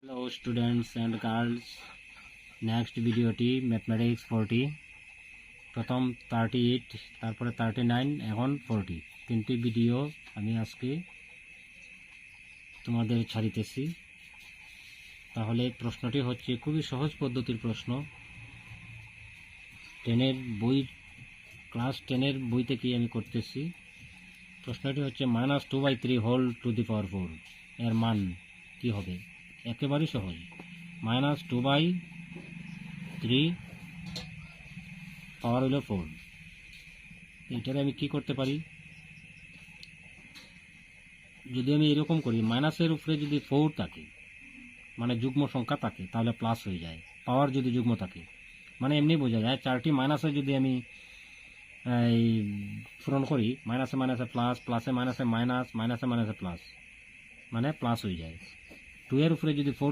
Hello students and girls, next ভিডিওটি mathematics 40, প্রথম 38, তারপরে 39, এখন 40, তিনটি ভিডিও আমি আজকে তোমাদের ছাড়িতেছি। তাহলে প্রশ্নটি হচ্ছে খুবই সহজ পদ্ধতির প্রশ্ন, ক্লাস 10-এর বই থেকে আমি করতেছি। প্রশ্নটি হচ্ছে -2/3 হোল টু দি পাওয়ার 4 এর মান কি হবে? একেবারেই সহজ। -2/3 পাওয়ার হলো 4। এইটারে আমি কি করতে পারি? যদি আমি এরকম করি, মাইনাসের উপরে যদি 4 থাকে, মানে যুগ্ম সংখ্যা থাকে, তাহলে প্লাস হয়ে যায়। পাওয়ার যদি যুগ্ম থাকে, মানে এমনি বোঝা যায় চারটি মাইনাসে যদি আমি এই পূরণ করি, মাইনাসে মাইনাসে প্লাস, প্লাসে মাইনাসে মাইনাস, মাইনাসে মাইনাসে প্লাস, মানে প্লাস হয়ে যায়। 2 এর উপরে যদি 4